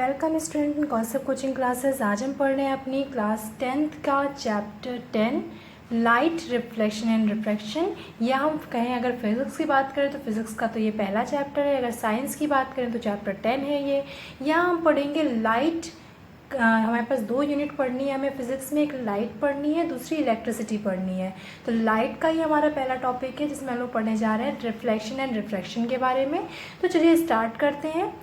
Welcome student in concept coaching classes. आज हम पढ़ रहे हैं अपनी क्लास 10th का chapter 10 light reflection and refraction. या हम कहें अगर फिज़िक्स की बात करें तो फिज़िक्स का तो ये पहला चैप्टर है, अगर साइंस की बात करें तो चैप्टर 10 है ये। यहाँ हम पढ़ेंगे लाइट। हमारे पास 2 यूनिट पढ़नी है हमें फिज़िक्स में, एक लाइट पढ़नी है, दूसरी इलेक्ट्रिसिटी पढ़नी है। तो लाइट का ही हमारा पहला टॉपिक है जिसमें हम लोग पढ़ने जा रहे हैं रिफ्लेक्शन एंड रिफ्रैक्शन के बारे में। तो चलिए स्टार्ट करते हैं।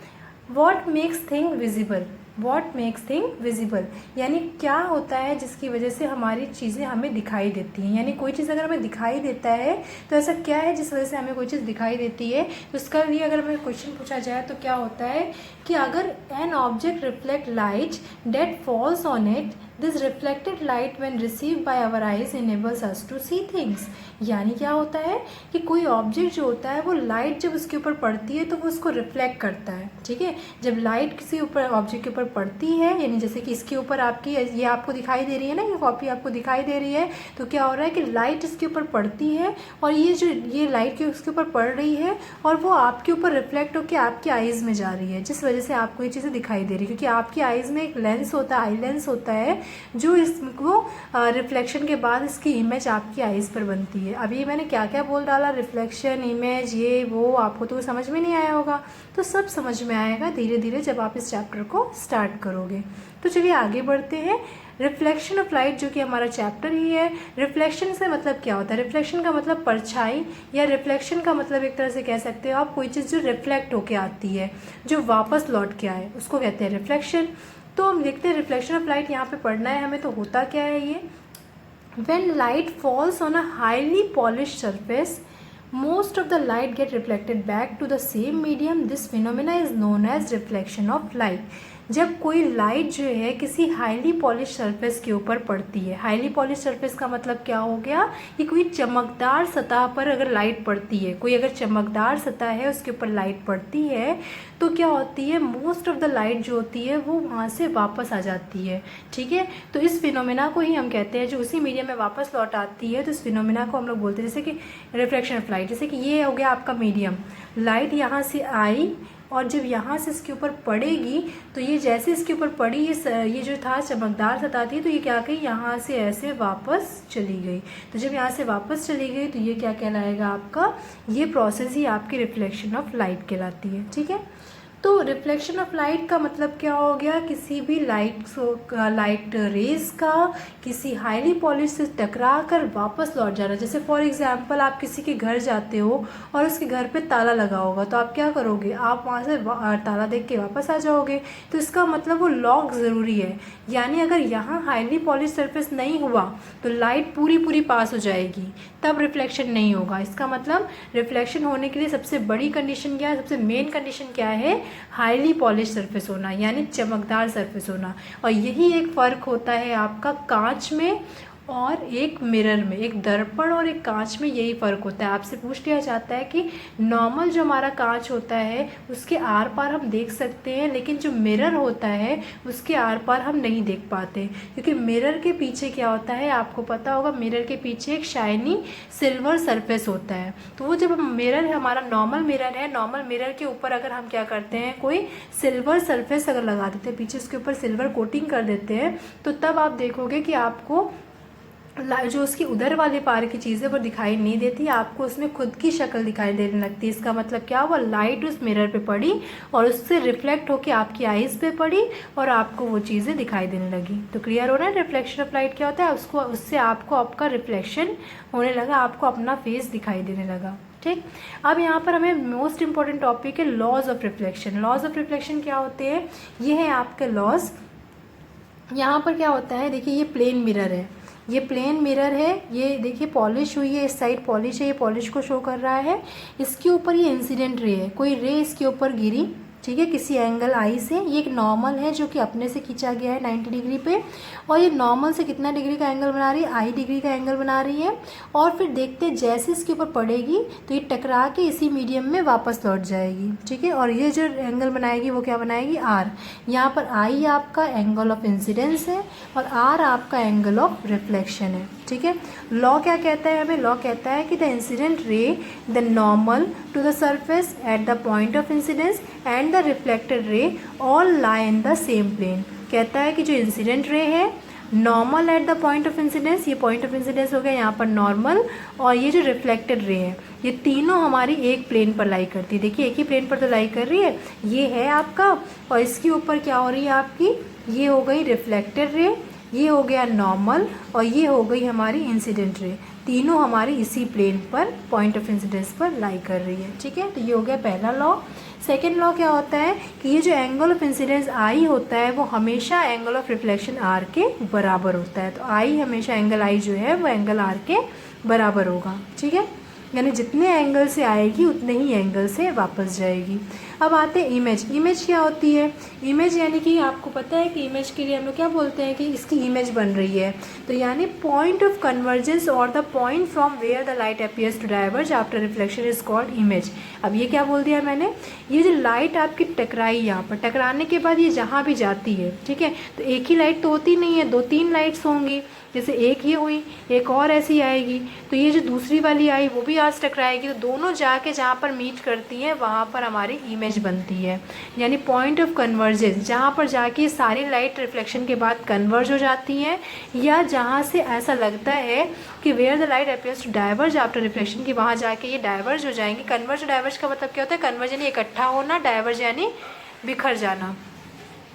What makes thing visible, what makes thing visible यानी क्या होता है जिसकी वजह से हमारी चीज़ें हमें दिखाई देती हैं। यानी कोई चीज़ अगर हमें दिखाई देता है तो ऐसा क्या है जिस वजह से हमें कोई चीज़ दिखाई देती है। तो उसका लिए अगर हमें क्वेश्चन पूछा जाए तो क्या होता है कि अगर an object reflect light that falls on it, this reflected light when received by our eyes enables us to see things. यानी क्या होता है कि कोई ऑब्जेक्ट जो होता है वो लाइट जब उसके ऊपर पड़ती है तो वो उसको रिफ्लेक्ट करता है। ठीक है, जब लाइट किसी ऊपर ऑब्जेक्ट के ऊपर पड़ती है, यानी जैसे कि इसके ऊपर आपकी ये आपको दिखाई दे रही है ना, ये कॉपी आपको दिखाई दे रही है, तो क्या हो रहा है कि लाइट इसके ऊपर पड़ती है और ये लाइट के उसके ऊपर पड़ रही है और वो आपके ऊपर रिफ्लेक्ट होकर आपकी आइज़ में जा रही है, जिस वजह से आपको ये चीज़ें दिखाई दे रही है। क्योंकि आपकी आइज़ में एक लेंस होता है, आई लेंस होता है, जो इसको रिफ्लेक्शन के बाद इसकी इमेज आपकी आइज़ पर बनती है। अभी मैंने क्या क्या बोल डाला, रिफ्लेक्शन, इमेज, ये वो, आपको तो समझ में नहीं आया होगा, तो सब समझ में आएगा धीरे धीरे जब आप इस चैप्टर को स्टार्ट करोगे। तो चलिए आगे बढ़ते हैं। रिफ्लेक्शन ऑफ लाइट जो कि हमारा चैप्टर ही है। रिफ्लेक्शन से मतलब क्या होता है? रिफ्लेक्शन का मतलब परछाई, या रिफ्लेक्शन का मतलब एक तरह से कह सकते हो आप कोई चीज़ जो रिफ्लेक्ट होके आती है, जो वापस लौट के आए, उसको कहते हैं रिफ्लेक्शन। तो हम देखते हैं रिफ्लेक्शन ऑफ लाइट यहाँ पे पढ़ना है हमें। तो होता क्या है ये, when light falls on a highly polished surface, most of the light get reflected back to the same medium. This phenomena is known as reflection of light. जब कोई लाइट जो है किसी हाईली पॉलिश सरफेस के ऊपर पड़ती है, highly polish surface का मतलब क्या हो गया कि कोई चमकदार सतह पर अगर लाइट पड़ती है, कोई अगर चमकदार सतह है उसके ऊपर लाइट पड़ती है, तो क्या होती है, मोस्ट ऑफ द लाइट जो होती है वो वहाँ से वापस आ जाती है। ठीक है, तो इस फिनोमेना को ही हम कहते हैं, जो उसी मीडियम में वापस लौट आती है, तो इस फिनोमेना को हम लोग बोलते हैं जैसे कि रिफ्लेक्शन ऑफ लाइट। जैसे कि ये हो गया आपका मीडियम, लाइट यहाँ से आई और जब यहाँ से इसके ऊपर पड़ेगी तो ये जैसे इसके ऊपर पड़ी, ये जो था चमकदार सतह थी, तो ये क्या गई, यहाँ से ऐसे वापस चली गई। तो जब यहाँ से वापस चली गई तो ये क्या कहलाएगा आपका, ये प्रोसेस ही आपकी रिफ्लेक्शन ऑफ लाइट कहलाती है। ठीक है, तो रिफ्लेक्शन ऑफ लाइट का मतलब क्या हो गया, किसी भी लाइट रेज का किसी हाईली पॉलिश से टकरा कर वापस लौट जाना। जैसे फॉर एग्जांपल आप किसी के घर जाते हो और उसके घर पे ताला लगा होगा, तो आप क्या करोगे, आप वहाँ से ताला देख के वापस आ जाओगे। तो इसका मतलब वो लॉक ज़रूरी है। यानी अगर यहाँ हाईली पॉलिश सरफेस नहीं हुआ तो लाइट पूरी पास हो जाएगी, तब रिफ्लेक्शन नहीं होगा। इसका मतलब रिफ्लेक्शन होने के लिए सबसे बड़ी कंडीशन क्या है, सबसे मेन कंडीशन क्या है, हाईली पॉलिश सरफेस होना, यानी चमकदार सरफेस होना। और यही एक फ़र्क होता है आपका कांच में और एक मिरर में, एक दर्पण और एक कांच में यही फ़र्क होता है। आपसे पूछ लिया जाता है कि नॉर्मल जो हमारा कांच होता है उसके आर पार हम देख सकते हैं, लेकिन जो मिरर होता है उसके आर पार हम नहीं देख पाते, क्योंकि मिरर के पीछे क्या होता है आपको पता होगा, मिरर के पीछे एक शाइनी सिल्वर सरफेस होता है। तो वो जब मिरर है, हमारा नॉर्मल मिरर है, नॉर्मल मिरर के ऊपर अगर हम क्या करते हैं, कोई सिल्वर सरफेस अगर लगा देते हैं, पीछे उसके ऊपर सिल्वर कोटिंग कर देते हैं, तो तब आप देखोगे कि आपको जो उसकी उधर वाले पार की चीज़ें वो दिखाई नहीं देती, आपको उसमें खुद की शक्ल दिखाई देने लगती है। इसका मतलब क्या हुआ, लाइट उस मिरर पे पड़ी और उससे रिफ्लेक्ट होकर आपकी आइज़ पे पड़ी और आपको वो चीज़ें दिखाई देने लगी। तो क्लियर हो रहा है रिफ्लेक्शन ऑफ लाइट क्या होता है, उससे आपको आपका रिफ्लेक्शन होने लगा, आपको अपना फेस दिखाई देने लगा। ठीक, अब यहाँ पर हमें मोस्ट इंपॉर्टेंट टॉपिक है laws of reflection. Laws of reflection क्या होते हैं, ये है आपके लॉज। यहाँ पर क्या होता है, देखिए ये प्लेन मिरर है, ये प्लेन मिरर है, ये देखिए पॉलिश हुई है, इस साइड पॉलिश है, ये पॉलिश को शो कर रहा है। इसके ऊपर ये इंसिडेंट रे है, कोई रे इसके ऊपर गिरी, ठीक है, किसी एंगल आई से। ये एक नॉर्मल है जो कि अपने से खींचा गया है 90 डिग्री पे, और ये नॉर्मल से कितना डिग्री का एंगल बना रही है, आई डिग्री का एंगल बना रही है। और फिर देखते हैं जैसे इसके ऊपर पड़ेगी तो ये टकरा के इसी मीडियम में वापस लौट जाएगी। ठीक है, और ये जो एंगल बनाएगी वो क्या बनाएगी, आर। यहाँ पर आई आपका एंगल ऑफ इंसिडेंस है और आर आपका एंगल ऑफ रिफ्लेक्शन है। ठीक है। लॉ क्या कहता है हमें, लॉ कहता है कि the incident ray the normal to the surface at the point of incidence and the reflected ray all lie in the same plane. कहता है कि जो इंसिडेंट रे है, normal at the point of incidence, ये point of incidence हो गया यहाँ पर नॉर्मल, और ये जो रिफ्लेक्टेड रे है ये तीनों हमारी एक प्लेन पर लाई करती है। देखिए एक ही प्लेन पर तो लाई कर रही है, ये है आपका, और इसके ऊपर क्या हो रही है आपकी, ये हो गई रिफ्लेक्टेड रे, ये हो गया नॉर्मल, और ये हो गई हमारी इंसिडेंट रे। तीनों हमारी इसी प्लेन पर पॉइंट ऑफ इंसिडेंस पर लाई कर रही है, ठीक है। तो ये हो गया पहला लॉ। सेकेंड लॉ क्या होता है कि ये जो एंगल ऑफ इंसिडेंस आई होता है वो हमेशा एंगल ऑफ रिफ्लेक्शन आर के बराबर होता है। तो आई हमेशा एंगल आई जो है वो एंगल आर के बराबर होगा, ठीक है। यानी जितने एंगल से आएगी उतने ही एंगल से वापस जाएगी। अब आते हैं इमेज। इमेज क्या होती है, इमेज यानी कि आपको पता है कि इमेज के लिए हम लोग क्या बोलते हैं कि इसकी इमेज बन रही है, तो यानी पॉइंट ऑफ कन्वर्जेंस और the point from where the light appears to diverge after reflection is called image. अब ये क्या बोल दिया मैंने, ये जो लाइट आपकी टकराई यहाँ पर, टकराने के बाद ये जहाँ भी जाती है, ठीक है, तो एक ही लाइट तो होती नहीं है, 2-3 लाइट्स होंगी। जैसे एक ही हुई, एक और ऐसी आएगी, तो ये जो दूसरी वाली आई वो भी आज टकराएगी, तो दोनों जाके जहाँ पर मीट करती हैं वहाँ पर हमारी इमेज बनती है। यानी पॉइंट ऑफ कन्वर्जेंस, जहाँ पर जाके सारी लाइट रिफ्लेक्शन के बाद कन्वर्ज हो जाती हैं, या जहाँ से ऐसा लगता है कि where the light appears to diverge after reflection, की वहाँ जाके ये डाइवर्ज हो जाएंगी। कन्वर्ज डाइवर्ज का मतलब क्या होता है, कन्वर्ज यानी इकट्ठा होना, डाइवर्ज यानी बिखर जाना।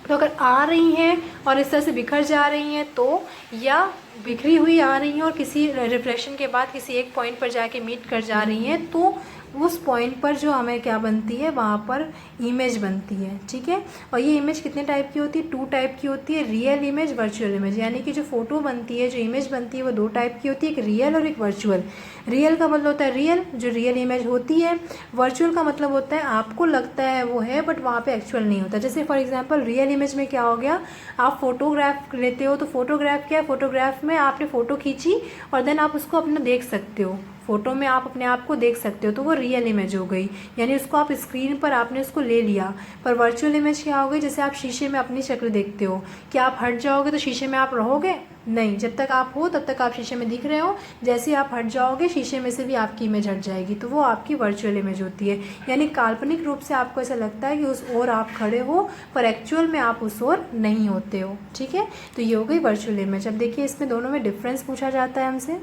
तो अगर आ रही हैं और इस तरह से बिखर जा रही हैं तो, या बिखरी हुई आ रही हैं और किसी रिफ्लेक्शन के बाद किसी एक पॉइंट पर जाके मीट कर जा रही हैं, तो उस पॉइंट पर जो हमें क्या बनती है, वहाँ पर इमेज बनती है, ठीक है। और ये इमेज कितने टाइप की होती है, 2 टाइप की होती है, रियल इमेज, वर्चुअल इमेज। यानी कि जो फोटो बनती है, जो इमेज बनती है वो 2 टाइप की होती है, एक रियल और एक वर्चुअल। रियल का मतलब होता है रियल, जो रियल इमेज होती है। वर्चुअल का मतलब होता है आपको लगता है वो है बट वहाँ पे एक्चुअल नहीं होता। जैसे फॉर एग्जांपल रियल इमेज में क्या हो गया, आप फोटोग्राफ लेते हो, तो फोटोग्राफ क्या है, फोटोग्राफ में आपने फ़ोटो खींची और देन आप उसको अपना देख सकते हो, फ़ोटो में आप अपने आप को देख सकते हो, तो वो रियल इमेज हो गई, यानी उसको आप स्क्रीन पर आपने उसको ले लिया। पर वर्चुअल इमेज क्या हो गई, जैसे आप शीशे में अपनी शक्ल देखते हो, क्या आप हट जाओगे तो शीशे में आप रहोगे, नहीं, जब तक आप हो तब तक आप शीशे में दिख रहे हो, जैसे ही आप हट जाओगे शीशे में से भी आपकी इमेज हट जाएगी, तो वो आपकी वर्चुअल इमेज होती है। यानी काल्पनिक रूप से आपको ऐसा लगता है कि उस ओर आप खड़े हो, पर एक्चुअल में आप उस ओर नहीं होते हो, ठीक है। तो ये हो गई वर्चुअल इमेज। अब देखिए इसमें दोनों में डिफरेंस पूछा जाता है हमसे।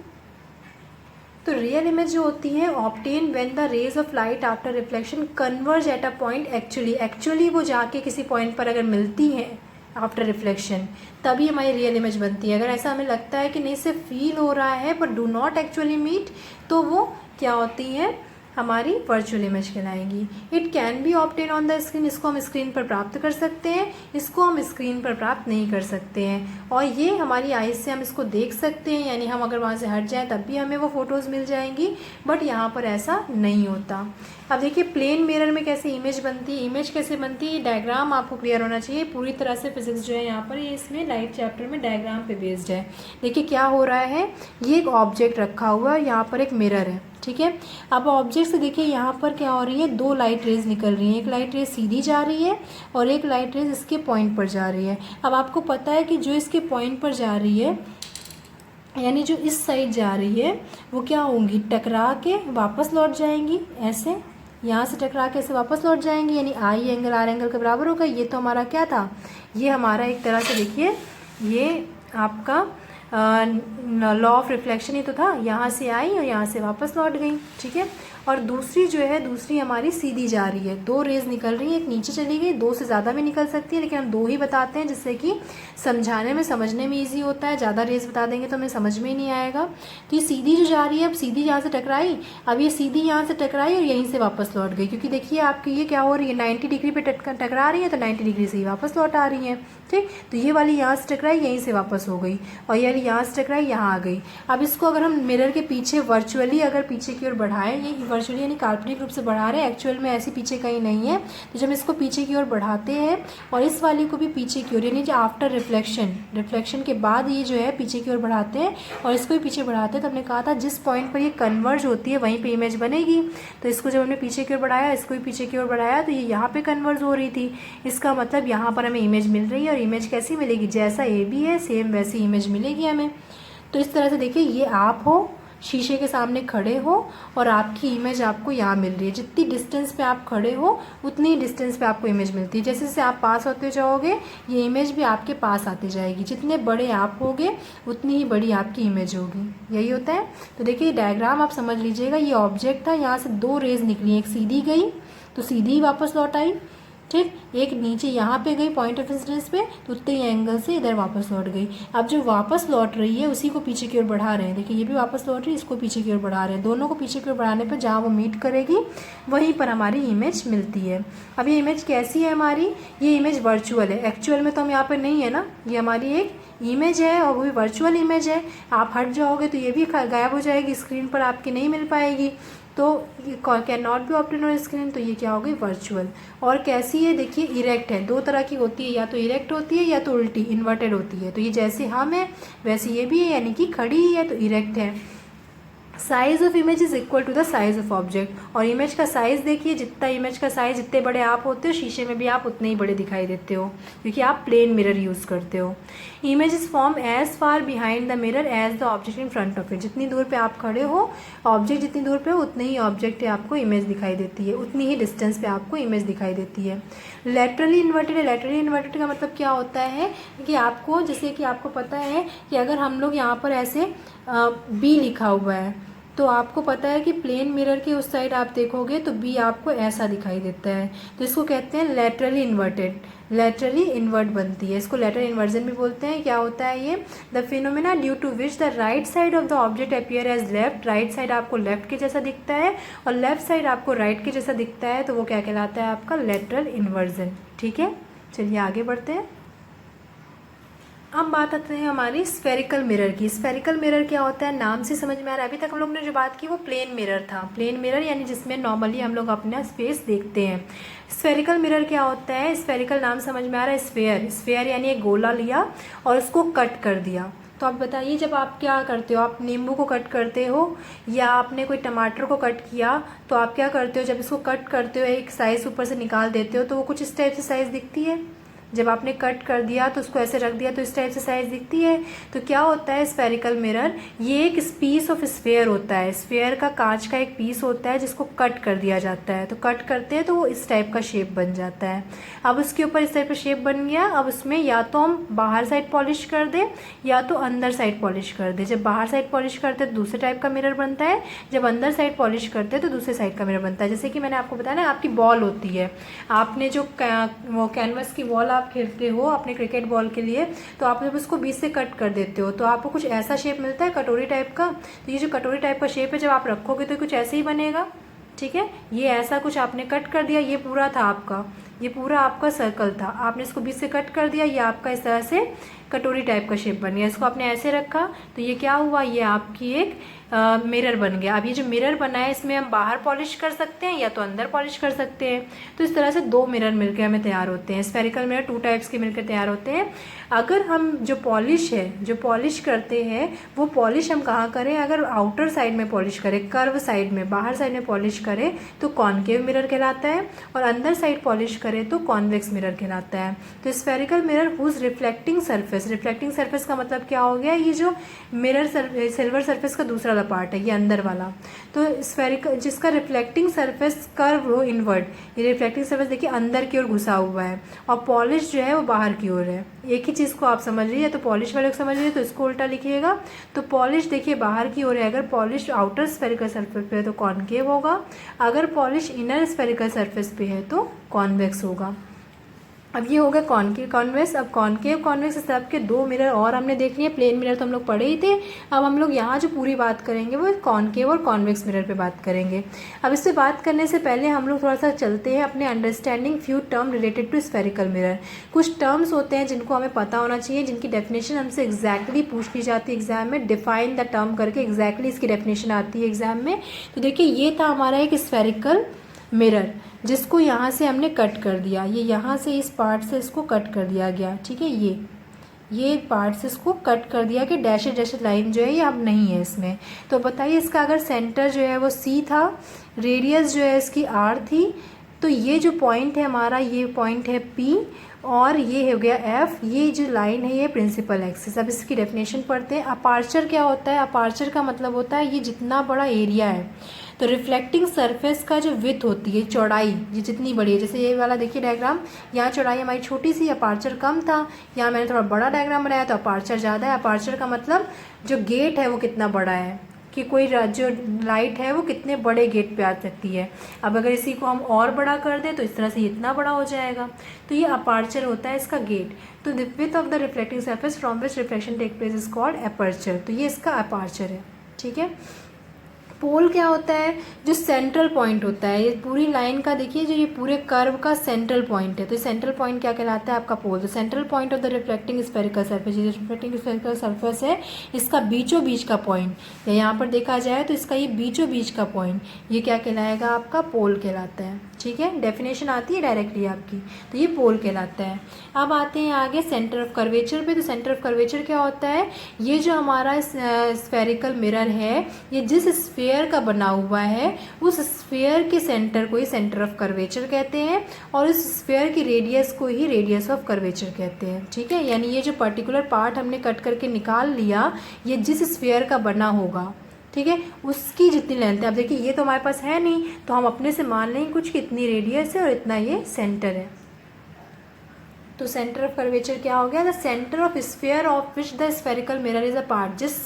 तो रियल इमेज जो होती है, obtain when the rays of light after reflection converge at a point actually वो जाके किसी पॉइंट पर अगर मिलती है आफ्टर रिफ्लेक्शन, तभी हमारी रियल इमेज बनती है। अगर ऐसा हमें लगता है कि नहीं सिर्फ फील हो रहा है but do not actually meet, तो वो क्या होती है, हमारी वर्चुअल इमेज कहलाएंगी। It can be obtain on the screen, इसको हम स्क्रीन पर प्राप्त कर सकते हैं, इसको हम स्क्रीन पर प्राप्त नहीं कर सकते हैं। और ये हमारी आइज से हम इसको देख सकते हैं, यानी हम अगर वहाँ से हट जाएं तब भी हमें वो फ़ोटोज़ मिल जाएंगी, बट यहाँ पर ऐसा नहीं होता। अब देखिए प्लेन मिरर में कैसे इमेज बनती है, इमेज कैसे बनती है, ये डायग्राम आपको क्लियर होना चाहिए। पूरी तरह से फिजिक्स जो है यहाँ पर ये इसमें लाइट चैप्टर में डायग्राम पे बेस्ड है। देखिए क्या हो रहा है, ये एक ऑब्जेक्ट रखा हुआ है, यहाँ पर एक मिरर है, ठीक है। अब ऑब्जेक्ट से देखिए यहाँ पर क्या हो रही है, 2 लाइट रेज निकल रही हैं, एक लाइट रेज सीधी जा रही है और एक लाइट रेज इसके पॉइंट पर जा रही है। अब आपको पता है कि जो इसके पॉइंट पर जा रही है, यानी जो इस साइड जा रही है, वो क्या होंगी, टकरा के वापस लौट जाएंगी, ऐसे यहाँ से टकरा के ऐसे वापस लौट जाएंगी, यानी आई एंगल आर एंगल के बराबर होगा। ये तो हमारा क्या था, ये हमारा एक तरह से देखिए ये आपका लॉ ऑफ रिफ्लेक्शन ही तो था, यहाँ से आई और यहाँ से वापस लौट गई, ठीक है। और दूसरी जो है, दूसरी हमारी सीधी जा रही है, 2 रेज निकल रही है, एक नीचे चली गई, 2 से ज़्यादा भी निकल सकती है, लेकिन हम 2 ही बताते हैं जिससे कि समझाने में समझने में ईजी होता है। ज़्यादा रेज बता देंगे तो हमें समझ में ही नहीं आएगा। तो ये सीधी जो जा रही है, अब सीधी यहाँ से टकराई, अब ये सीधी यहाँ से टकराई और यहीं से वापस लौट गई, क्योंकि देखिए आपकी ये क्या हो रही है, 90 डिग्री पे टकरा रही है, तो 90 डिग्री से ही वापस लौट आ रही है, ठीक। तो ये वाली यहाँ से टकराई, यहीं से वापस हो गई, और ये वाली यहाँ से टकराई, यहाँ आ गई। अब इसको अगर हम मिरर के पीछे वर्चुअली अगर पीछे की ओर बढ़ाएं, ये वर्चुअली यानी काल्पनिक रूप से बढ़ा रहे हैं, एक्चुअल में ऐसी पीछे कहीं नहीं है, तो जब इसको पीछे की ओर बढ़ाते हैं और इस वाली को भी पीछे की ओर, यानी जो आफ्टर रिफ्लेक्शन के बाद ये जो है पीछे की ओर बढ़ाते हैं और इसको भी पीछे बढ़ाते हैं, तो हमने कहा था जिस पॉइंट पर ये कन्वर्ज होती है वहीं पे इमेज बनेगी। तो इसको जब हमने पीछे की ओर बढ़ाया, इसको भी पीछे की ओर बढ़ाया, तो ये यहाँ पे कन्वर्ज हो रही थी, इसका मतलब यहाँ पर हमें इमेज मिल रही है। और इमेज कैसी मिलेगी, जैसा ए बी है सेम वैसी इमेज मिलेगी हमें। तो इस तरह से देखिए, ये आप हो, शीशे के सामने खड़े हो और आपकी इमेज आपको यहाँ मिल रही है। जितनी डिस्टेंस पे आप खड़े हो उतनी ही डिस्टेंस पे आपको इमेज मिलती है। जैसे जैसे आप पास होते जाओगे ये इमेज भी आपके पास आती जाएगी। जितने बड़े आप होगे उतनी ही बड़ी आपकी इमेज होगी। यही होता है। तो देखिए डायग्राम आप समझ लीजिएगा। ये ऑब्जेक्ट था, यहाँ से दो रेज निकली, एक सीधी गई तो सीधी ही वापस लौट आई, ठीक, एक नीचे यहाँ पे गई पॉइंट ऑफ इंसिडेंस पे तो उतने ही एंगल से इधर वापस लौट गई। अब जो वापस लौट रही है उसी को पीछे की ओर बढ़ा रहे हैं। देखिए ये भी वापस लौट रही है, इसको पीछे की ओर बढ़ा रहे हैं। दोनों को पीछे की ओर बढ़ाने पर जहाँ वो मीट करेगी वहीं पर हमारी इमेज मिलती है। अब ये इमेज कैसी है हमारी? ये इमेज वर्चुअल है। एक्चुअल में तो हम यहाँ पर नहीं है ना, ये हमारी एक इमेज है और वो भी वर्चुअल इमेज है। आप हट जाओगे तो ये भी गायब हो जाएगी, स्क्रीन पर आपकी नहीं मिल पाएगी। तो can not be obtain on screen, तो ये क्या हो गई? वर्चुअल। और कैसी है? देखिए इरेक्ट है। दो तरह की होती है, या तो इरेक्ट होती है या तो उल्टी इन्वर्टेड होती है। तो ये जैसे हम है वैसे ये भी है, यानी कि खड़ी ही है तो इरेक्ट है। Size of image is equal to the size of object. और इमेज का साइज देखिए, जितना इमेज का साइज जितने बड़े आप होते हो शीशे में भी आप उतने ही बड़े दिखाई देते हो, क्योंकि आप प्लेन मिरर यूज़ करते हो। Image is form as far behind the mirror as the object in front of it. जितनी दूर पे आप खड़े हो, ऑब्जेक्ट जितनी दूर पे हो उतनी ही ऑब्जेक्ट आपको इमेज दिखाई देती है, उतनी ही डिस्टेंस पे आपको इमेज दिखाई देती है। लेटरली इन्वर्टेड है। लेटरली इन्वर्टेड का मतलब क्या होता है कि आपको, जैसे कि आपको पता है कि अगर हम लोग यहाँ पर ऐसे बी लिखा हुआ है तो आपको पता है कि प्लेन मिरर के उस साइड आप देखोगे तो बी आपको ऐसा दिखाई देता है, तो इसको कहते हैं लेटरली इन्वर्टेड। लेटरली इन्वर्ट बनती है, इसको लेटरल इन्वर्जन भी बोलते हैं। क्या होता है ये? The phenomena due to which the right side of the object appear as left. Right side आपको लेफ्ट के जैसा दिखता है और लेफ्ट साइड आपको राइट के जैसा दिखता है, तो वो क्या कहलाता है? आपका लेटरल इन्वर्जन। ठीक है, चलिए आगे बढ़ते हैं। अब बात आते हैं हमारी स्फेरिकल मिरर की। स्फेरिकल मिरर क्या होता है? नाम से समझ में आ रहा है। अभी तक हम लोग ने जो बात की वो प्लेन मिरर था। प्लेन मिरर यानी जिसमें नॉर्मली हम लोग अपना स्पेस देखते हैं। स्फेरिकल मिरर क्या होता है? स्फेरिकल नाम समझ में आ रहा है। स्फेयर, स्फेयर यानी एक गोला लिया और उसको कट कर दिया। तो आप बताइए, जब आप क्या करते हो, आप नींबू को कट करते हो या आपने कोई टमाटर को कट किया तो आप क्या करते हो? जब इसको कट करते हो एक साइज़ ऊपर से निकाल देते हो तो वो कुछ इस टाइप से साइज़ दिखती है। जब आपने कट कर दिया तो उसको ऐसे रख दिया तो इस टाइप से साइज दिखती है। तो क्या होता है स्फेरिकल मिरर? ये एक पीस ऑफ स्फेयर होता है। स्फेयर का कांच का एक पीस होता है जिसको कट कर दिया जाता है। तो कट करते हैं तो वो इस टाइप का शेप बन जाता है। अब उसके ऊपर इस टाइप का शेप बन गया। अब उसमें या तो हम बाहर साइड पॉलिश कर दें या तो अंदर साइड पॉलिश कर दें। जब बाहर साइड पॉलिश करते हैं तो दूसरे टाइप का मिरर बनता है, जब अंदर साइड पॉलिश करते हैं तो दूसरे साइड का मिरर बनता है। जैसे कि मैंने आपको बताया ना, आपकी बॉल होती है, आपने जो वो कैनवस की बॉल आप खेलते हो अपने क्रिकेट बॉल के लिए, तो आप जब उसको बीच से कट कर देते हो तो आपको कुछ ऐसा शेप मिलता है कटोरी टाइप का। तो ये जो कटोरी टाइप का शेप है जब आप रखोगे तो कुछ ऐसे ही बनेगा। ठीक है, ये ऐसा कुछ आपने कट कर दिया, ये पूरा था आपका, ये पूरा आपका सर्कल था, आपने इसको बीच से कट कर दिया, ये आपका इस तरह से कटोरी टाइप का शेप बन गया। इसको आपने ऐसे रखा तो ये क्या हुआ? ये आपकी एक मिरर बन गया। अब ये जो मिरर बना है इसमें हम बाहर पॉलिश कर सकते हैं या तो अंदर पॉलिश कर सकते हैं। तो इस तरह से दो मिरर मिलकर हमें तैयार होते हैं। स्फेरिकल मिरर 2 टाइप्स के मिलकर तैयार होते हैं। अगर हम जो पॉलिश है, जो पॉलिश करते हैं वो पॉलिश हम कहाँ करें? अगर आउटर साइड में पॉलिश करें, कर्व साइड में, बाहर साइड में पॉलिश करें तो कॉनकेव मिरर कहलाता है, और अंदर साइड पॉलिश करें तो कॉन्वेक्स मिरर कहलाता है। तो spherical mirror whose reflecting surface, reflecting surface का मतलब क्या हो गया? ये जो मिरर सिल्वर सरफेस का दूसरा पार्ट है, ये अंदर वाला। तो स्फेरिकल जिसका रिफ्लेक्टिंग सरफेस कर्व हो इनवर्ड, ये रिफ्लेक्टिंग सरफेस देखिए अंदर की ओर घुसा हुआ है और पॉलिश जो है वो बाहर की ओर है। एक ही चीज़ को आप समझ रही है तो पॉलिश वाले को समझ रही है तो इसको उल्टा लिखिएगा। तो पॉलिश देखिए बाहर की ओर है, अगर पॉलिश आउटर स्फेरिकल सरफेस पे है तो कॉनकेव होगा, अगर पॉलिश इनर स्फेरिकल सरफेस पे है तो कॉन्वेक्स होगा। अब ये हो गया कॉनकेव कॉन्वेक्स। अब कॉनकेव कॉन्वेक्स इस टाइप के दो मिरर और हमने देख लिए। प्लेन मिरर तो हम लोग पढ़े ही थे। अब हम लोग यहाँ जो पूरी बात करेंगे वो कॉनकेव और कॉन्वेक्स मिरर पे बात करेंगे। अब इससे बात करने से पहले हम लोग थोड़ा सा चलते हैं अपने understanding few term related to spherical mirror. कुछ टर्म्स होते हैं जिनको हमें पता होना चाहिए, जिनकी डेफिनेशन हमसे एग्जैक्टली पूछ ली जाती है एग्जाम में। डिफाइन द टर्म करके एग्जैक्टली इसकी डेफिनेशन आती है एग्जाम में। तो देखिए ये था हमारा एक स्फेरिकल मिरर जिसको यहाँ से हमने कट कर दिया, ये यहाँ से इस पार्ट से इसको कट कर दिया गया। ठीक है, ये पार्ट से इसको कट कर दिया कि डैशेड डैशेड लाइन जो है ये अब नहीं है इसमें। तो बताइए इसका अगर सेंटर जो है वो C था, रेडियस जो है इसकी R थी, तो ये जो पॉइंट है हमारा, ये पॉइंट है P और ये हो गया F, ये जो लाइन है ये प्रिंसिपल एक्सिस। अब इसकी डेफिनेशन पढ़ते हैं। अपार्चर क्या होता है? अपार्चर का मतलब होता है ये जितना बड़ा एरिया है, तो रिफ्लेक्टिंग सरफेस का जो विड्थ होती है, चौड़ाई, ये जितनी बड़ी है, जैसे ये वाला देखिए डायग्राम, यहाँ चौड़ाई हमारी छोटी सी, अपार्चर कम था, यहाँ मैंने थोड़ा बड़ा डायग्राम बनाया तो अपार्चर ज़्यादा है। अपार्चर का मतलब जो गेट है वो कितना बड़ा है, कि कोई जो लाइट है वो कितने बड़े गेट पे आ सकती है। अब अगर इसी को हम और बड़ा कर दें तो इस तरह से इतना बड़ा हो जाएगा, तो ये अपार्चर होता है इसका गेट। तो the width of the reflecting surface from which reflection take place is called aperture, तो ये इसका अपार्चर है। ठीक है। पोल क्या होता है? जो सेंट्रल पॉइंट होता है, ये पूरी लाइन का देखिए, जो ये पूरे कर्व का सेंट्रल पॉइंट है, तो सेंट्रल पॉइंट क्या कहलाता है? आपका पोल। तो central point of the reflecting spherical surface, ये रिफ्लेक्टिंग स्फेरिकल सरफेस है, इसका बीचों बीच का पॉइंट, या यहाँ पर देखा जाए तो इसका ये बीचों बीच का पॉइंट, ये क्या कहलाएगा? आपका पोल कहलाता है। ठीक है, डेफिनेशन आती है डायरेक्टली आपकी, तो ये पोल कहलाता है। अब आते हैं आगे सेंटर ऑफ कर्वेचर पे। तो सेंटर ऑफ कर्वेचर क्या होता है? ये जो हमारा स्फेरिकल मिरर है, ये जिस स्फीयर का बना हुआ है, उस स्फीयर के सेंटर को ही सेंटर ऑफ कर्वेचर कहते हैं, और उस स्फीयर की रेडियस को ही रेडियस ऑफ कर्वेचर कहते हैं। ठीक है, यानी ये जो पर्टिकुलर पार्ट हमने कट करके निकाल लिया, ये जिस स्फीयर का बना होगा, ठीक है, उसकी जितनी लेंथ है। अब देखिए ये तो हमारे पास है नहीं, तो हम अपने से मान लेंगे कुछ कि इतनी रेडियस है और इतना ये सेंटर है। तो सेंटर ऑफ कर्वेचर क्या हो गया? The centre of sphere of which the spherical mirror is a part, जिस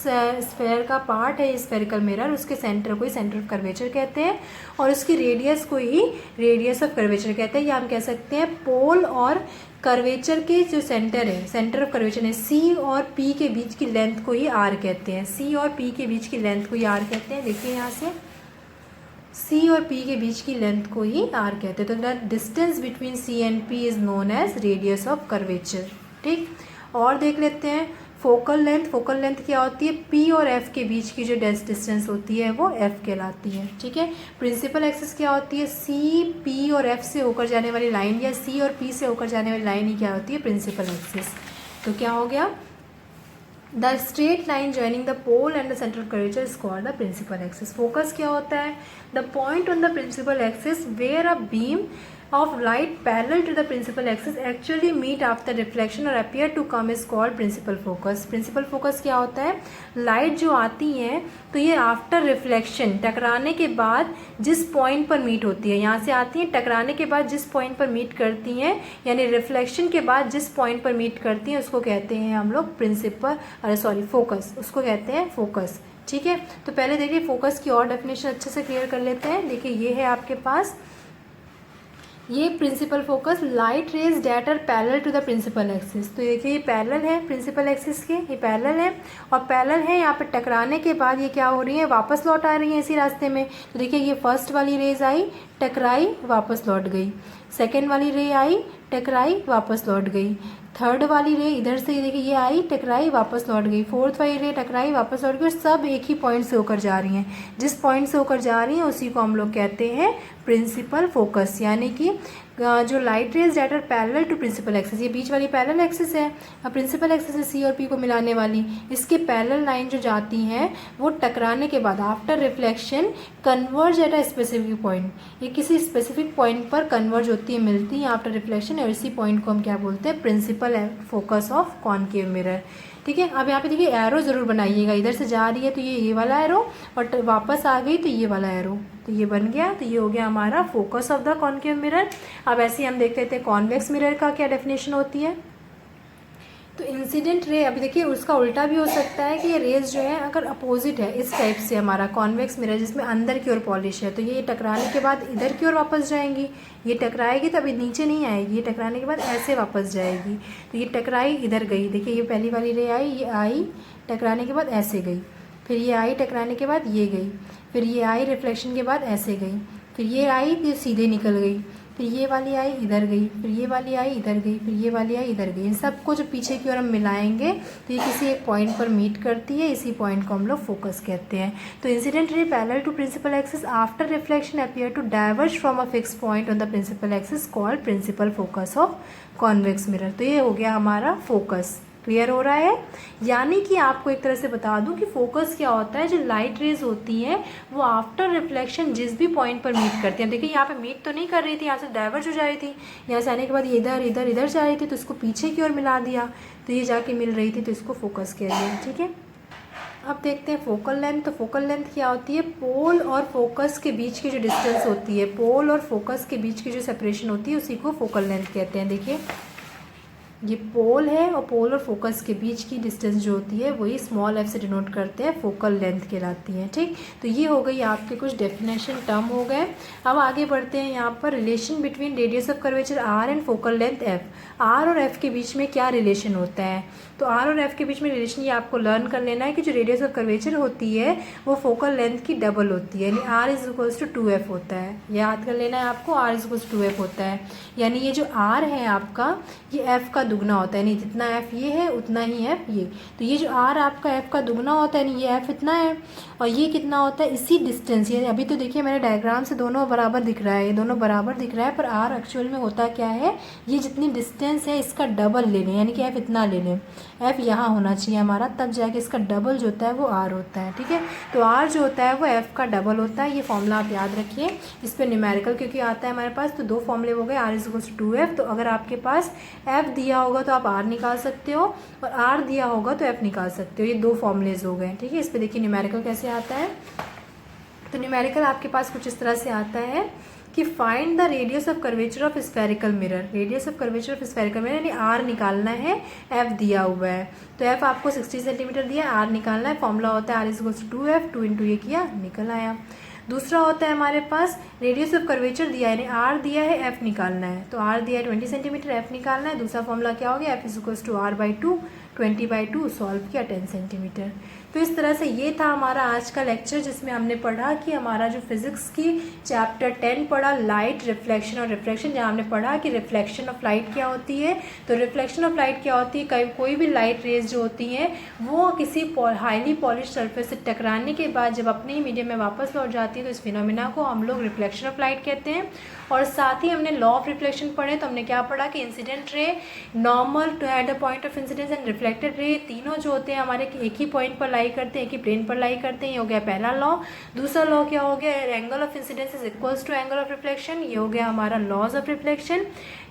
स्फीयर का पार्ट है स्फेरिकल मिरर, उसके सेंटर को ही सेंटर ऑफ कर्वेचर कहते हैं, और उसकी रेडियस को ही रेडियस ऑफ कर्वेचर कहते हैं। या हम कह सकते हैं पोल और कर्वेचर के जो सेंटर है, सेंटर ऑफ कर्वेचर है, सी और पी के बीच की लेंथ को ही आर कहते हैं। सी और पी के बीच की लेंथ को ही आर कहते हैं। देखिए यहाँ से सी और पी के बीच की लेंथ को ही आर कहते हैं। तो the distance between C and P is known as radius of curvature. ठीक, और देख लेते हैं फोकल लेंथ। फोकल लेंथ क्या होती है? पी और एफ के बीच की जो डिस्टेंस होती है वो एफ कहलाती है। ठीक है, प्रिंसिपल एक्सिस क्या होती है? सी पी और एफ से होकर जाने वाली लाइन, या सी और पी से होकर जाने वाली लाइन ही क्या होती है? Principal axis. तो क्या हो गया? The straight line joining the pole and the centre of curvature is called the principal axis. Focus क्या होता है? The point on the principal axis where a beam of light parallel to the principal axis actually meet after reflection or appear to come is called principal focus. principal focus क्या होता है? Light जो आती है तो ये after reflection, टकराने के बाद जिस पॉइंट पर मीट होती है, यहाँ से आती है, टकराने के बाद जिस पॉइंट पर मीट करती हैं, यानी रिफ्लेक्शन के बाद जिस पॉइंट पर मीट करती हैं, उसको कहते हैं हम लोग फोकस, उसको कहते हैं फोकस। ठीक है, तो पहले देखिए फोकस की और डेफिनेशन अच्छे से क्लियर कर लेते हैं। देखिए ये है आपके पास ये principal focus, light rays that are parallel to the principal axis. तो देखिए ये पैरेलल है प्रिंसिपल एक्सिस के, ये पैरेलल है, और पैरेलल है, यहाँ पे टकराने के बाद ये क्या हो रही है? वापस लौट आ रही है इसी रास्ते में। तो देखिए ये फर्स्ट वाली रेज आई, टकराई, वापस लौट गई, सेकेंड वाली रे आई, टकराई, वापस लौट गई, थर्ड वाली रे इधर से देखिए ये आई, टकराई, वापस लौट गई, फोर्थ वाली रे टकराई, वापस लौट गई, और सब एक ही पॉइंट से होकर जा रही हैं। जिस पॉइंट से होकर जा रही हैं उसी को हम लोग कहते हैं प्रिंसिपल फोकस। यानी कि जो light rays that are parallel to principal axis, ये बीच वाली पैरेलल एक्सिस है, अब प्रिंसिपल एक्सिस है सी और पी को मिलाने वाली, इसके पैरेलल लाइन जो जाती हैं वो टकराने के बाद after reflection converge at a specific point, ये किसी स्पेसिफिक पॉइंट पर कन्वर्ज होती है, मिलती है आफ्टर रिफ्लेक्शन, और इसी पॉइंट को हम क्या बोलते हैं? Principal focus of concave mirror. ठीक है, अब यहाँ पे देखिए एरो ज़रूर बनाइएगा, इधर से जा रही है तो ये वाला एरो, और वापस आ गई तो ये वाला एरो, तो ये बन गया, तो ये हो गया हमारा focus of the concave mirror. अब ऐसे ही हम देख लेते हैं कॉन्वेक्स मिरर का क्या डेफिनेशन होती है। तो इंसिडेंट रे, अभी देखिए उसका उल्टा भी हो सकता है कि ये रेज जो है अगर अपोजिट है इस टाइप से, हमारा कॉन्वेक्स मिरर जिसमें अंदर की ओर पॉलिश है, तो ये टकराने के बाद इधर की ओर वापस जाएंगी, ये टकराएगी तो अभी नीचे नहीं आएगी, ये टकराने के बाद ऐसे वापस जाएगी, तो ये टकराई इधर गई, देखिए ये पहली वाली रे आई, ये आई, टकराने के बाद ऐसे गई, फिर ये आई, टकराने के बाद ये गई, फिर ये आई, रिफ्लेक्शन के बाद ऐसे गई, फिर ये आई, फिर सीधे निकल गई, फिर ये वाली आई इधर गई, फिर ये वाली आई इधर गई, फिर ये वाली आई इधर गई। इन सबको जो पीछे की ओर हम मिलाएंगे तो ये किसी एक पॉइंट पर मीट करती है, इसी पॉइंट को हम लोग फोकस कहते हैं। तो incident ray parallel to principal axis after reflection appear to diverge from a fix point on the principal axis called principal focus of convex mirror. तो ये हो गया हमारा फोकस। क्लियर हो रहा है। यानी कि आपको एक तरह से बता दूं कि फोकस क्या होता है, जो लाइट रेज होती है वो आफ्टर रिफ्लेक्शन जिस भी पॉइंट पर मीट करती है, देखिए यहाँ पे मीट तो नहीं कर रही थी, यहाँ से डाइवर्ज हो जा रही थी, यहाँ से आने के बाद ये इधर इधर इधर जा रही थी, तो इसको पीछे की ओर मिला दिया, तो ये जाके मिल रही थी, तो इसको फोकस कह दिया। ठीक है, अब देखते हैं फोकल लेंथ। तो फोकल लेंथ क्या होती है, पोल और फोकस के बीच की जो डिस्टेंस होती है, पोल और फोकस के बीच की जो सेपरेशन होती है उसी को फोकल लेंथ कहते हैं। देखिए ये पोल है और पोल और फोकस के बीच की डिस्टेंस जो होती है वही स्मॉल एफ से डिनोट करते हैं, फोकल लेंथ कहलाती है। ठीक, तो ये हो गई आपके कुछ डेफिनेशन टर्म हो गए। अब आगे बढ़ते हैं यहाँ पर, relation between radius of curvature R and focal length F. R और एफ के बीच में क्या रिलेशन होता है, तो आर और एफ के बीच में रिलेशन ये आपको लर्न कर लेना है कि जो रेडियस ऑफ कर्वेचर होती है वो फोकल लेंथ की डबल होती है, यानी are is equals to 2f होता है। याद कर लेना है आपको, are is equals to 2f होता है, यानी ये जो आर है आपका ये एफ का दुगना होता है, यानी जितना एफ ये है उतना ही एफ ये। तो ये जो आर आपका एफ का दुगना होता है, यानी ये एफ इतना है और ये कितना होता है, इसी डिस्टेंस। ये अभी तो देखिए मेरे डायग्राम से दोनों बराबर दिख रहा है, ये दोनों बराबर दिख रहा है, पर आर एक्चुअल में होता क्या है, ये जितनी डिस्टेंस है इसका डबल ले लें, यानी कि एफ इतना ले लें, एफ यहाँ होना चाहिए हमारा, तब जाके इसका डबल जो होता है वो आर होता है। ठीक है, तो आर जो होता है वो एफ का डबल होता है, ये फॉर्मूला आप याद रखिए। इस पर न्यूमेरिकल क्योंकि आता है हमारे पास, तो दो फॉर्मूले हो गए, are is equals to 2f। तो अगर आपके पास एफ दिया होगा तो आप आर निकाल सकते हो और आर दिया होगा तो एफ निकाल सकते हो, ये दो फॉर्मूलेज हो गए। ठीक है, इस पर देखिए न्यूमेरिकल कैसे आता है। तो न्यूमेरिकल आपके पास कुछ इस तरह से आता है कि find the radius of curvature of spherical mirror. Radius of curvature of spherical mirror यानी आर निकालना है, एफ दिया हुआ है, तो एफ आपको 60 सेंटीमीटर दिया, आर निकालना है, फॉर्मूला होता है R is equals to 2f, 2 into ये किया निकल आया। दूसरा होता है हमारे पास रेडियस ऑफ कर्वेचर दिया है, यानी आर दिया है, एफ निकालना है, तो आर दिया है 20 सेंटीमीटर, एफ निकालना है। दूसरा फॉर्मूला क्या हो गया, F is equals to r/2, 20/2 solve किया 10 सेंटीमीटर। तो इस तरह से ये था हमारा आज का लेक्चर, जिसमें हमने पढ़ा कि हमारा जो फिजिक्स की चैप्टर 10 पढ़ा, लाइट, रिफ्लेक्शन और रिफ्रैक्शन, जहाँ हमने पढ़ा कि रिफ्लेक्शन ऑफ लाइट क्या होती है। तो रिफ्लेक्शन ऑफ लाइट क्या होती है, कोई भी लाइट रेज जो होती हैं वो किसी हाईली पॉलिश सरफेस से टकराने के बाद जब अपने ही मीडियम में वापस लौट जाती है, तो इस फिनोमिना को हम लोग रिफ्लेक्शन ऑफ लाइट कहते हैं। और साथ ही हमने लॉ ऑफ रिफ्लेक्शन पढ़े, तो हमने क्या पढ़ा कि incident ray, normal to at the point of incidence and reflected ray, तीनों जो होते हैं हमारे एक ही पॉइंट पर लाई करते हैं, एक ही प्लेन पर लाई करते हैं, ये हो गया पहला लॉ। दूसरा लॉ क्या हो गया, angle of incidence is equals to angle of reflection, ये हो गया हमारा लॉज ऑफ रिफ्लेक्शन।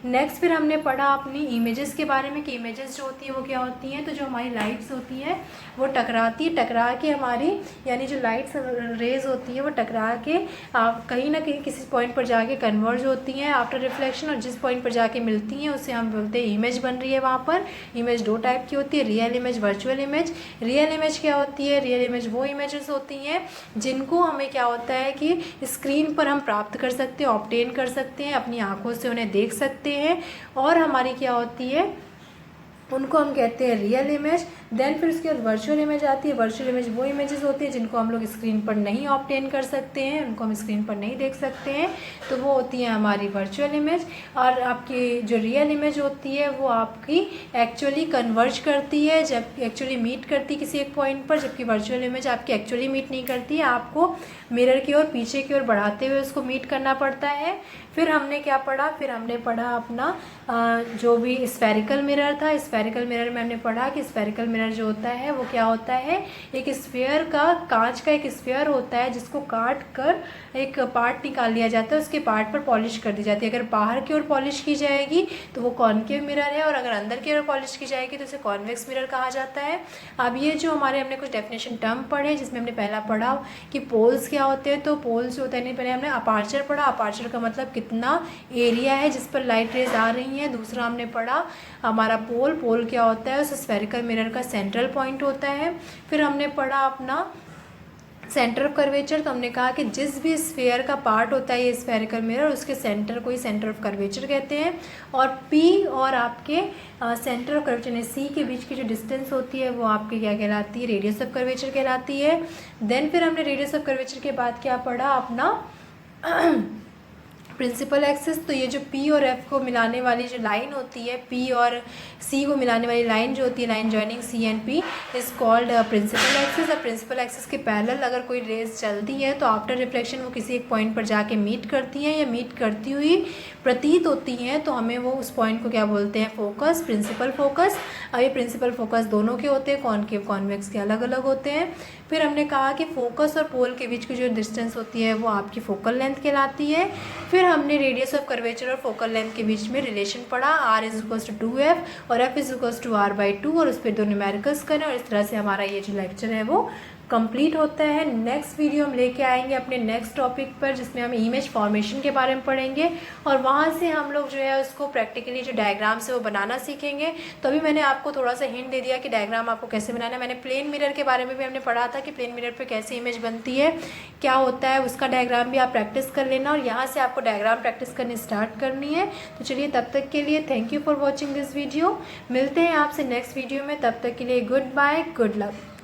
नेक्स्ट फिर हमने पढ़ा अपनी इमेजेस के बारे में कि इमेजेस जो होती है वो क्या होती हैं, तो जो हमारी लाइट्स होती हैं वो टकरा के हमारी, यानी जो लाइट्स रेज होती है वो टकरा के कहीं ना कहीं किसी पॉइंट पर जाके कन्वर्ज होती हैं आफ्टर रिफ्लेक्शन, और जिस पॉइंट पर जाके मिलती हैं उसे हम बोलते हैं इमेज बन रही है। वहाँ पर इमेज दो टाइप की होती है, real image, virtual image. Real image क्या होती है, रियल इमेज वो इमेजेस होती हैं जिनको हमें क्या होता है कि स्क्रीन पर हम प्राप्त कर सकते हैं, ऑब्टेन कर सकते हैं, अपनी आंखों से उन्हें देख सकते हैं, और हमारी क्या होती है उनको हम कहते हैं रियल इमेज। देन फिर उसके बाद वर्चुअल इमेज आती है। वर्चुअल इमेज वो इमेजेस होती है जिनको हम लोग स्क्रीन पर नहीं ऑब्टेन कर सकते हैं, उनको हम स्क्रीन पर नहीं देख सकते हैं, तो वो होती है हमारी वर्चुअल इमेज। और आपकी जो रियल इमेज होती है वो आपकी एक्चुअली कन्वर्ज करती है, जब एक्चुअली मीट करती है किसी एक पॉइंट पर, जबकि वर्चुअल इमेज आपकी एक्चुअली मीट नहीं करती है, आपको मिरर की ओर पीछे की ओर बढ़ाते हुए उसको मीट करना पड़ता है। फिर हमने क्या पढ़ा, फिर हमने पढ़ा अपना जो भी स्फेरिकल मिरर था। स्फेरिकल मिरर में हमने पढ़ा कि स्फेरिकल मिरर जो होता है वो क्या होता है, एक स्फीयर का, कांच का एक स्फीयर होता है जिसको काट कर एक पार्ट निकाल लिया जाता है, उसके पार्ट पर पॉलिश कर दी जाती है। अगर बाहर की ओर पॉलिश की जाएगी तो वो कॉनकेव मिरर है, और अगर अंदर की ओर पॉलिश की जाएगी तो उसे कॉन्वेक्स मिरर कहा जाता है। अब ये जो हमारे हमने कुछ डेफिनेशन टर्म पढ़े, जिसमें हमने पहला पढ़ा कि पोल्स क्या होते हैं। तो पोल्स होते हैं, पहले हमने अपार्चर पढ़ा, अपार्चर का मतलब कितना एरिया है जिस पर लाइट रेज आ रही हैं। दूसरा हमने पढ़ा हमारा पोल, पोल क्या होता है, उस स्फेरिकल मिरर का सेंट्रल पॉइंट होता है। फिर हमने पढ़ा अपना सेंटर ऑफ कर्वेचर, तो हमने कहा कि जिस भी स्फीयर का पार्ट होता है ये स्फेरिकल मिरर, उसके सेंटर को ही सेंटर ऑफ कर्वेचर कहते हैं। और पी और आपके सेंटर ऑफ कर्वेचर यानी सी के बीच की जो डिस्टेंस होती है वो आपकी क्या कहलाती है, रेडियस ऑफ कर्वेचर कहलाती है। देन फिर हमने रेडियस ऑफ कर्वेचर के बाद क्या पढ़ा, अपना प्रिंसिपल एक्सिस, तो ये जो P और F को मिलाने वाली जो लाइन होती है, P और C को मिलाने वाली लाइन जो होती है, line joining C and P is called principal axis. और प्रिंसिपल एक्सिस के पैरेलल अगर कोई रेज चलती है तो आफ्टर रिफ्लेक्शन वो किसी एक पॉइंट पर जाके मीट करती हैं या मीट करती हुई प्रतीत होती हैं, तो हमें वो उस पॉइंट को क्या बोलते हैं, फोकस, प्रिंसिपल फोकस। अब ये प्रिंसिपल फोकस दोनों के होते हैं, कॉनकेव कॉन्वेक्स के अलग अलग होते हैं। फिर हमने कहा कि फोकस और पोल के बीच की जो डिस्टेंस होती है वो आपकी फोकल लेंथ कहलाती है। फिर हमने रेडियस ऑफ कर्वेचर और फोकल लेंथ के बीच में रिलेशन पढ़ा, R=2F और F=R/2, और उस पर 2 न्यूमेरिकल्स करें, और इस तरह से हमारा ये जो लेक्चर है वो कंप्लीट होता है। नेक्स्ट वीडियो हम लेके आएंगे अपने नेक्स्ट टॉपिक पर, जिसमें हम इमेज फॉर्मेशन के बारे में पढ़ेंगे, और वहाँ से हम लोग जो है उसको प्रैक्टिकली जो डायग्राम्स है वो बनाना सीखेंगे। तो अभी मैंने आपको थोड़ा सा हिंट दे दिया कि डायग्राम आपको कैसे बनाना है। मैंने प्लेन मिरर के बारे में भी हमने पढ़ा था कि प्लेन मिरर पर कैसे इमेज बनती है, क्या होता है, उसका डायग्राम भी आप प्रैक्टिस कर लेना, और यहाँ से आपको डायग्राम प्रैक्टिस करनी स्टार्ट करनी है। तो चलिए, तब तक के लिए thank you for watching this video. मिलते हैं आपसे नेक्स्ट वीडियो में, तब तक के लिए गुड बाय, गुड लक।